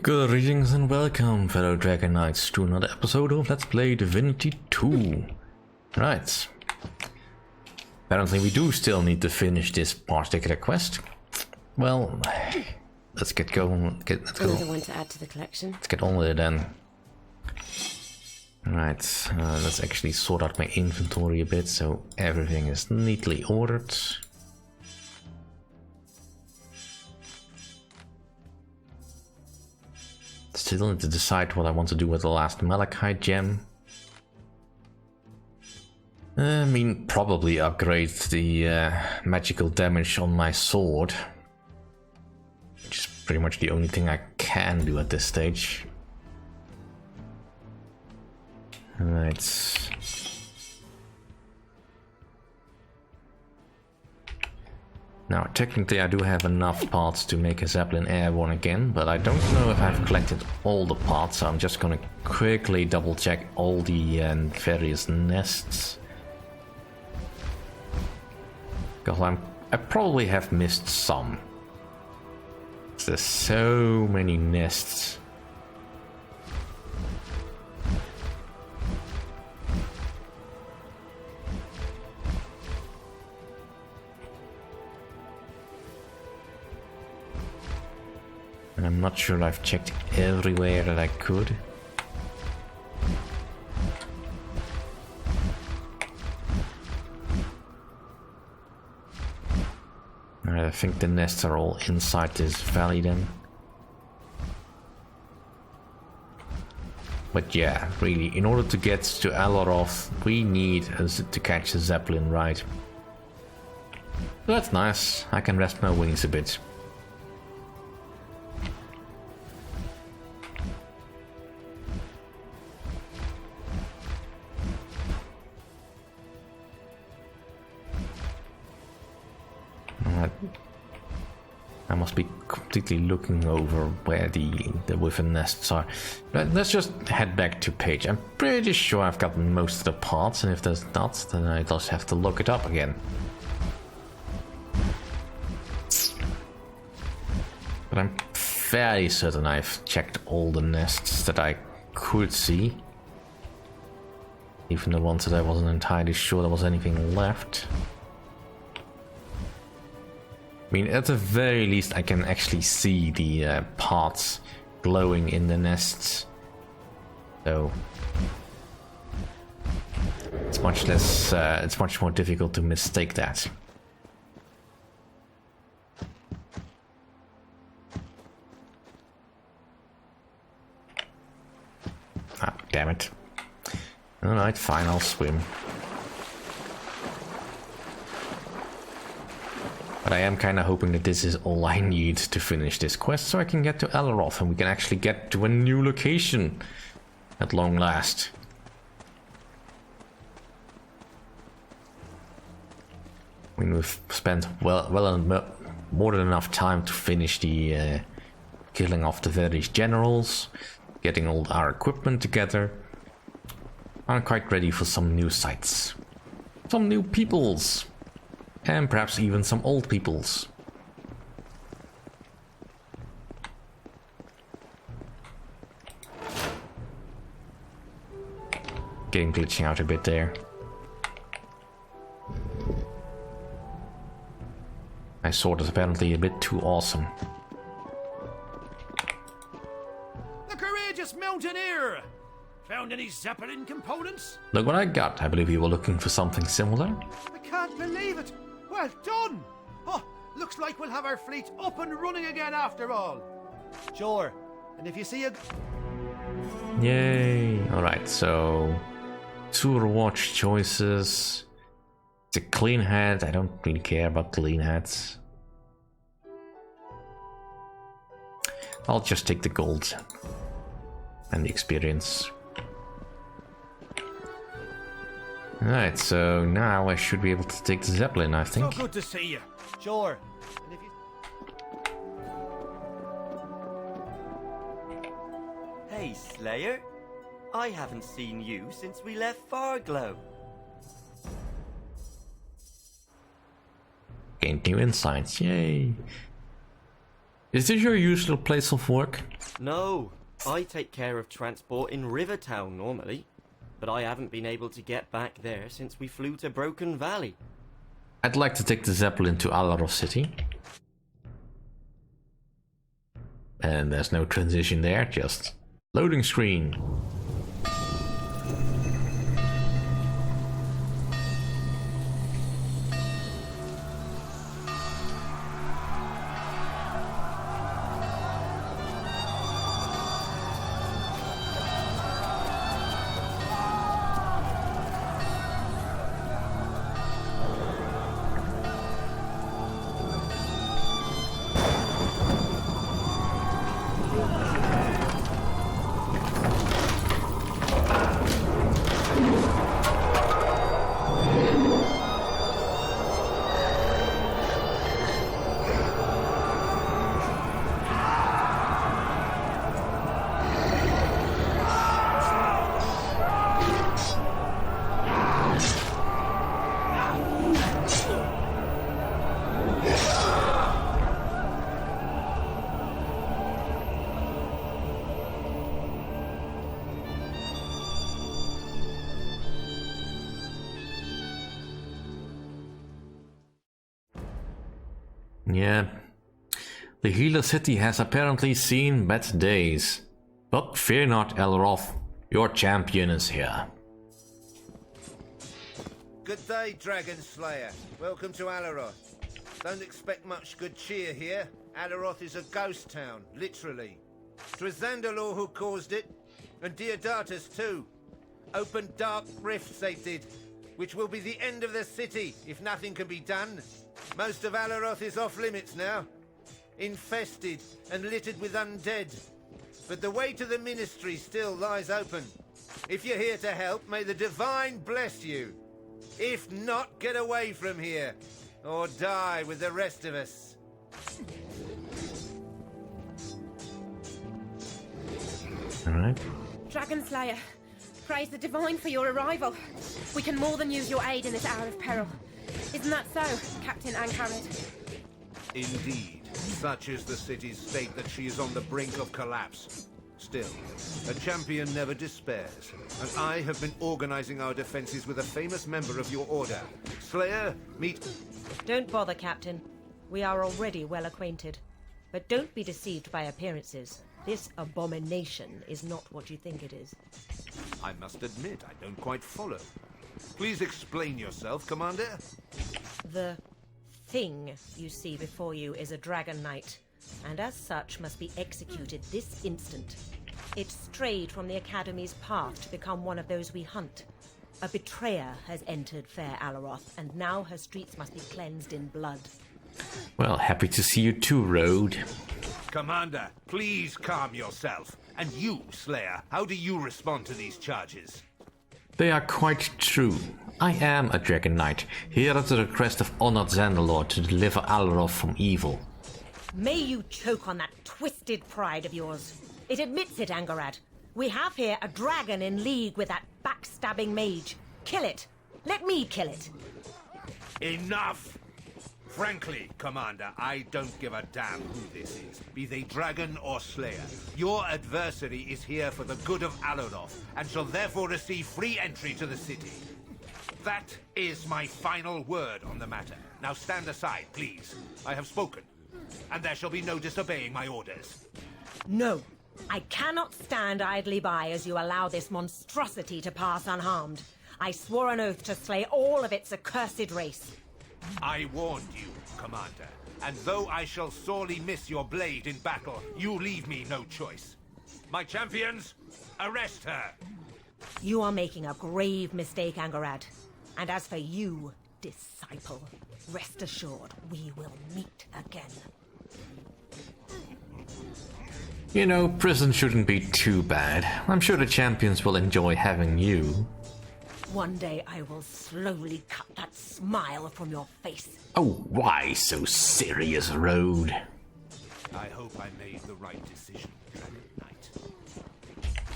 Greetings and welcome, fellow Dragon Knights, to another episode of Let's Play Divinity 2. Right. Apparently we do still need to finish this particular quest. Well, let's get going. Let's go. Another one to add to the collection. Let's get on with it then. Right, let's actually sort out my inventory a bit so everything is neatly ordered. Still need to decide what I want to do with the last Malachite gem. I mean, probably upgrade the magical damage on my sword, which is pretty much the only thing I can do at this stage. Right. Now, technically I do have enough parts to make a Zeppelin airborne again, but I don't know if I've collected all the parts, so I'm just gonna quickly double check all the various nests. Because I probably have missed some. There's so many nests. And I'm not sure I've checked everywhere that I could. Alright, I think the nests are all inside this valley then. But yeah, really, in order to get to Aleroth, we need to catch a Zeppelin, right? That's nice, I can rest my wings a bit. I must be completely looking over where the Wyvern nests are. But let's just head back to page. I'm pretty sure I've got most of the parts, and if there's not, then I just have to look it up again. But I'm fairly certain I've checked all the nests that I could see. Even the ones that I wasn't entirely sure there was anything left. I mean, at the very least, I can actually see the parts glowing in the nests. So it's much less. It's much more difficult to mistake that. Ah, damn it! All right, fine. I'll swim. But I am kind of hoping that this is all I need to finish this quest so I can get to Aleroth and we can actually get to a new location at long last. I mean, we've spent more than enough time to finish the killing off the various generals, getting all our equipment together. I'm quite ready for some new sights, some new peoples. And perhaps even some old peoples. Game glitching out a bit there. My sword is apparently a bit too awesome. The courageous mountaineer! Found any Zeppelin components? Look what I got. I believe you were looking for something similar. I can't believe it! Well done! Oh, looks like we'll have our fleet up and running again after all. Sure, and if you see a... Yay! Alright, so... Tour watch choices. It's a clean hat. I don't really care about clean hats. I'll just take the gold. And the experience. Alright, so now I should be able to take the Zeppelin, I think. So good to see you. Sure. And if you... Hey, Slayer. I haven't seen you since we left Farglow. Gained new insights, yay! Is this your usual place of work? No, I take care of transport in Rivertown normally, but I haven't been able to get back there since we flew to Broken Valley. I'd like to take the Zeppelin to Aleroth City. And there's no transition there, just loading screen. Yeah, the Healer City has apparently seen bad days. But fear not, Aleroth, your champion is here. Good day, Dragon Slayer. Welcome to Aleroth. Don't expect much good cheer here. Aleroth is a ghost town, literally. 'Twas Zandalor who caused it, and Deodatus too. Opened dark rifts they did, which will be the end of the city if nothing can be done. Most of Aleroth is off limits now, infested and littered with undead. But the way to the Ministry still lies open. If you're here to help, may the Divine bless you. If not, get away from here, or die with the rest of us. Alright. Dragon Slayer, praise the Divine for your arrival. We can more than use your aid in this hour of peril. Isn't that so, Captain Ankared? Indeed. Such is the city's state that she is on the brink of collapse. Still, a champion never despairs, and I have been organizing our defenses with a famous member of your order. Slayer, meet... Don't bother, Captain. We are already well acquainted. But don't be deceived by appearances. This abomination is not what you think it is. I must admit, I don't quite follow. Please explain yourself, Commander. The thing you see before you is a Dragon Knight, and as such must be executed this instant. It strayed from the Academy's path to become one of those we hunt. A betrayer has entered fair Aleroth, and now her streets must be cleansed in blood. Well, happy to see you too, Road. Commander, please calm yourself. And you, Slayer, how do you respond to these charges? They are quite true. I am a Dragon Knight, here at the request of Honored Zandalor to deliver Aleroth from evil. May you choke on that twisted pride of yours. It admits it, Angarad. We have here a dragon in league with that backstabbing mage. Kill it. Let me kill it. Enough! Frankly, Commander, I don't give a damn who this is, be they dragon or slayer. Your adversary is here for the good of Aleroth, and shall therefore receive free entry to the city. That is my final word on the matter. Now stand aside, please. I have spoken, and there shall be no disobeying my orders. No. I cannot stand idly by as you allow this monstrosity to pass unharmed. I swore an oath to slay all of its accursed race. I warned you, Commander, and though I shall sorely miss your blade in battle, you leave me no choice. My champions, arrest her! You are making a grave mistake, Angarad. And as for you, disciple, rest assured we will meet again. You know, prison shouldn't be too bad. I'm sure the champions will enjoy having you. One day I will slowly cut that smile from your face. Oh, why so serious, Road? I hope I made the right decision, Dragon Knight.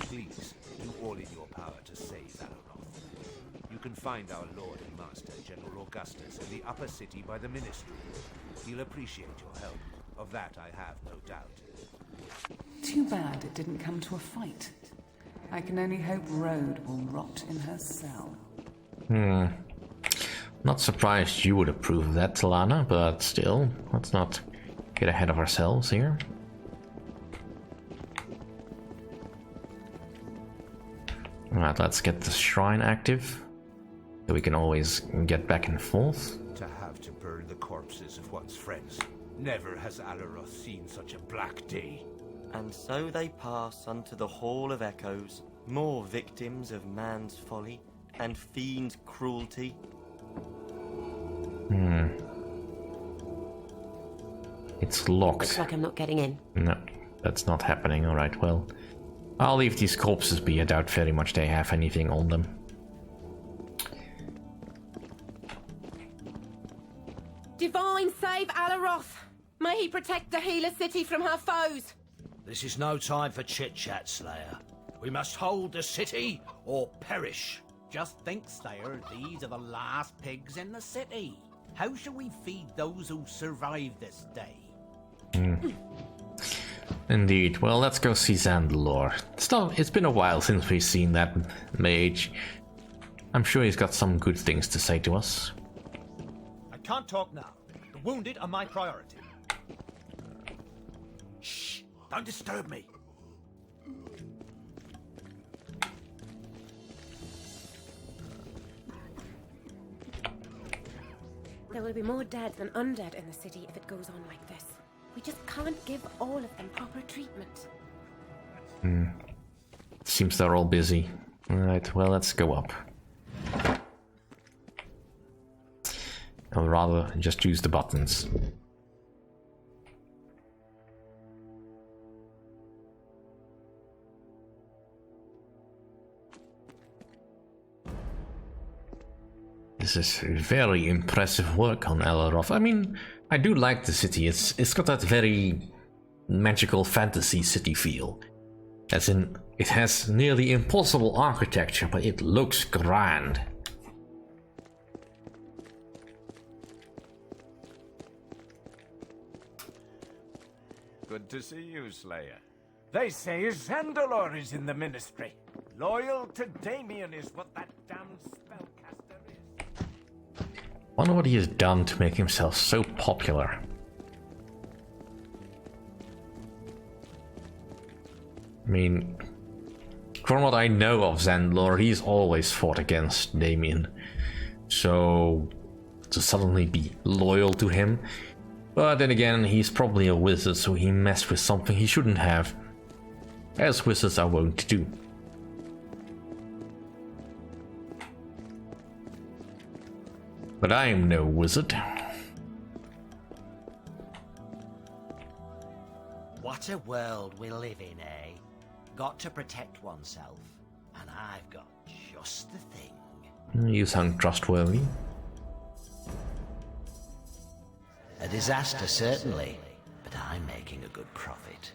Please, do all in your power to save Aleroth. You can find our Lord and Master, General Augustus, in the upper city by the Ministry. He'll appreciate your help. Of that I have no doubt. Too bad it didn't come to a fight. I can only hope Rhode will rot in her cell. Not surprised you would approve of that, Talana, but still, let's not get ahead of ourselves here. Alright, let's get the shrine active, so we can always get back and forth. To have to burn the corpses of one's friends. Never has Aleroth seen such a black day. And so they pass unto the Hall of Echoes, more victims of man's folly and fiend cruelty. It's locked. Looks like I'm not getting in. No, that's not happening. Alright, well, I'll leave these corpses be. I doubt very much they have anything on them. Divine, save Aleroth! May he protect the healer city from her foes! This is no time for chit-chat, Slayer. We must hold the city or perish. Just think, Slayer, these are the last pigs in the city. How shall we feed those who survive this day? Indeed. Well, let's go see Zandelor. It's been a while since we've seen that mage. I'm sure he's got some good things to say to us. I can't talk now. The wounded are my priority. Shh! Don't disturb me. There will be more dead than undead in the city if it goes on like this. We just can't give all of them proper treatment. Seems they're all busy. Alright, well, let's go up. I'll rather just use the buttons. This is very impressive work on Aleroth. I mean, I do like the city. It's got that very magical fantasy city feel. As in, it has nearly impossible architecture, but it looks grand. Good to see you, Slayer. They say Zandelor is in the ministry. Loyal to Damien is what that damned spellcaster is. Wonder what he has done to make himself so popular. I mean, from what I know of Zandelor, he's always fought against Damien. So, to suddenly be loyal to him. But then again, he's probably a wizard, so he messed with something he shouldn't have. As wizards are wont to do. But I am no wizard. What a world we live in, eh? Got to protect oneself. And I've got just the thing. You sound trustworthy. A disaster, certainly. But I'm making a good profit.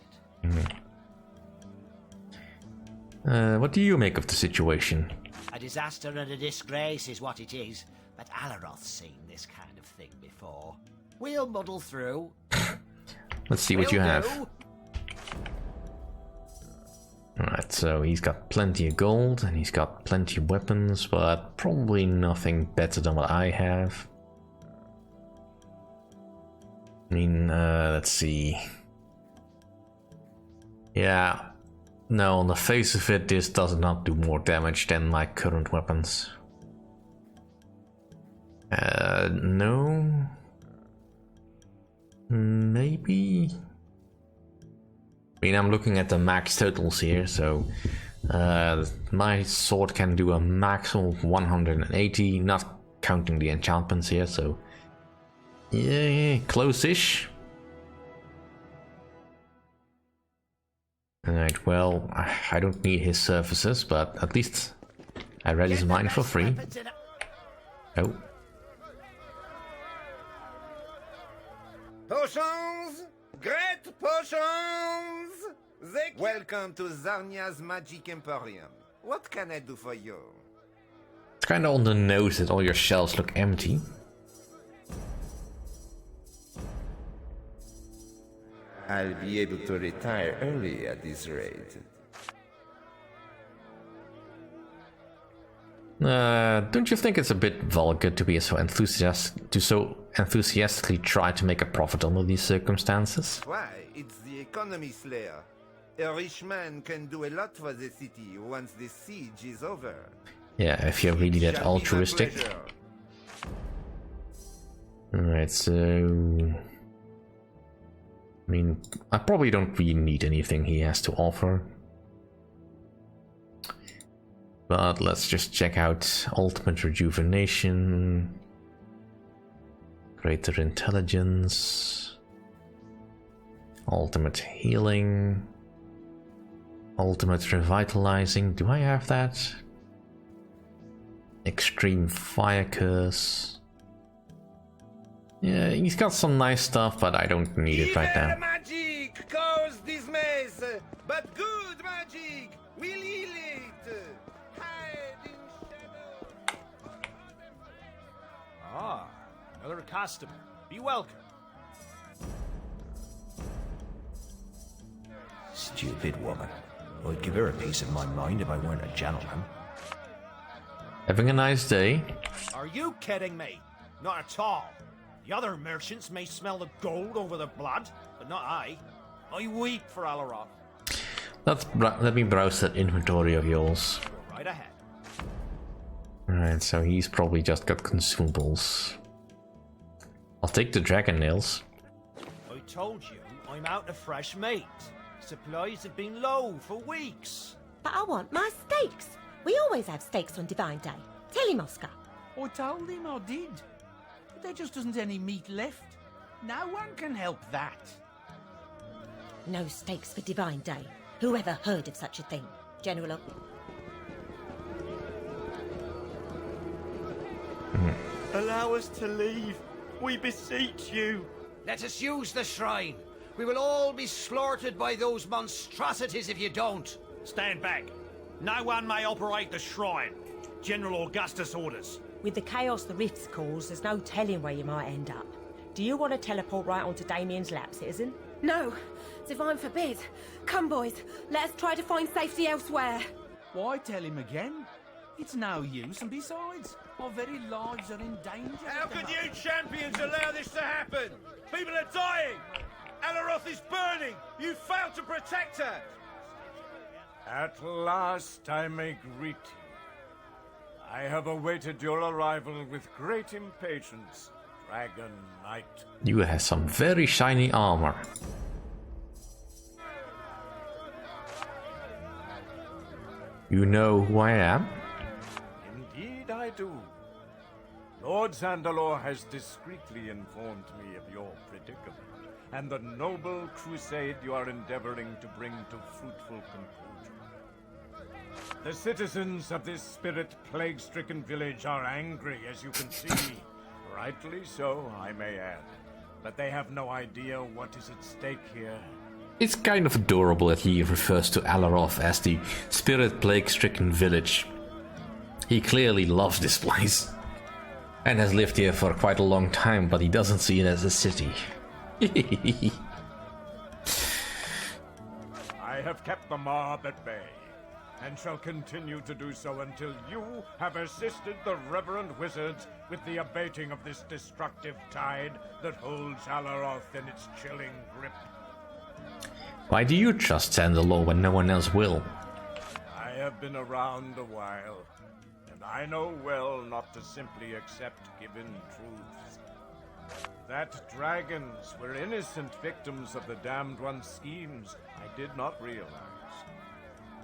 What do you make of the situation? A disaster and a disgrace is what it is. But Aleroth's seen this kind of thing before. We'll muddle through. Let's see what you have. Do. Alright, so he's got plenty of gold and he's got plenty of weapons, but probably nothing better than what I have. I mean, let's see. Yeah, no, on the face of it, this does not do more damage than my current weapons. No. Maybe. I mean, I'm looking at the max totals here, so my sword can do a max of 180, not counting the enchantments here, so yeah, close-ish. Alright, well, I don't need his services, but at least I read his mine for free. Oh. Potions! Great potions! Welcome to Zarnia's Magic Emporium. What can I do for you? It's kinda on the nose that all your shelves look empty. I'll be able to retire early at this rate. Don't you think it's a bit vulgar to be so enthusiastically try to make a profit under these circumstances? Why? It's the economy slayer. A rich man can do a lot for the city once the siege is over. Yeah, if you're really that Shall be my altruistic. pleasure. Alright, so... I mean, I probably don't really need anything he has to offer. But let's just check out Ultimate Rejuvenation, Greater Intelligence, Ultimate Healing, Ultimate Revitalizing. Do I have that? Extreme Fire Curse. Yeah, he's got some nice stuff, but I don't need it right now. Evil magic cause this mess, but good magic will heal it. Hide in shadow. Ah, another customer. Be welcome. Stupid woman. I'd give her a piece of my mind if I weren't a gentleman. Having a nice day. Are you kidding me? Not at all. The other merchants may smell the gold over the blood, but not I. I weep for Aleroth. Let me browse that inventory of yours. Go right ahead. Alright, so he's probably just got consumables. I'll take the dragon nails. I told you, I'm out of fresh meat. Supplies have been low for weeks. But I want my steaks. We always have steaks on Divine Day. Tell him, Oscar. I told him I did. But there just isn't any meat left. No one can help that. No steaks for Divine Day. Whoever heard of such a thing? General. Allow us to leave. We beseech you. Let us use the shrine. We will all be slaughtered by those monstrosities if you don't. Stand back. No one may operate the shrine. General Augustus orders. With the chaos the rifts cause, there's no telling where you might end up. Do you want to teleport right onto Damien's lap, citizen? No, divine forbid. Come, boys, let us try to find safety elsewhere. Why tell him again? It's no use, and besides, our very lives are in danger. How could you champions allow this to happen? People are dying. Aleroth is burning. You failed to protect her. At last I may greet you. I have awaited your arrival with great impatience, Dragon Knight. You have some very shiny armor. You know who I am? Indeed I do. Lord Zandalor has discreetly informed me of your predicament, and the noble crusade you are endeavoring to bring to fruitful conclusion. The citizens of this spirit plague-stricken village are angry, as you can see. Rightly so, I may add. But they have no idea what is at stake here. It's kind of adorable that he refers to Aleroth as the spirit plague-stricken village. He clearly loves this place. And has lived here for quite a long time, but he doesn't see it as a city. I have kept the mob at bay, and shall continue to do so until you have assisted the reverend wizards with the abating of this destructive tide that holds Aleroth in its chilling grip. Why do you trust Zandalor when no one else will? I have been around a while, and I know well not to simply accept given truths. That dragons were innocent victims of the Damned One's schemes, I did not realize.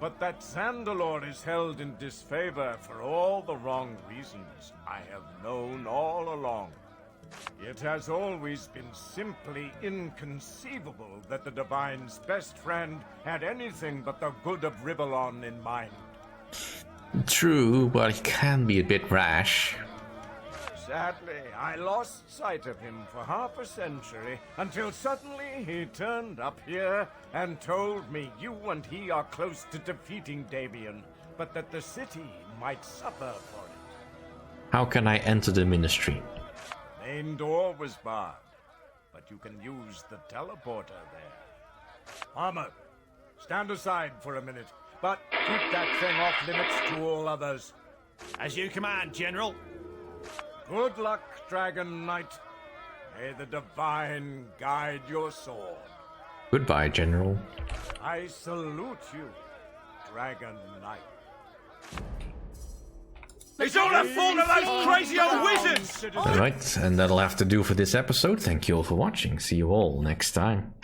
But that Zandalor is held in disfavor for all the wrong reasons, I have known all along. It has always been simply inconceivable that the Divine's best friend had anything but the good of Rivalon in mind. True, but he can be a bit rash. Sadly, I lost sight of him for half a century, until suddenly he turned up here and told me you and he are close to defeating Damien, but that the city might suffer for it. How can I enter the ministry? Main door was barred, but you can use the teleporter there. Armor, stand aside for a minute, but keep that thing off limits to all others. As you command, General. Good luck, Dragon Knight. May the Divine guide your sword. Goodbye, General. I salute you, Dragon Knight. It's all the fault of those crazy old wizards! Alright, and that'll have to do for this episode. Thank you all for watching. See you all next time.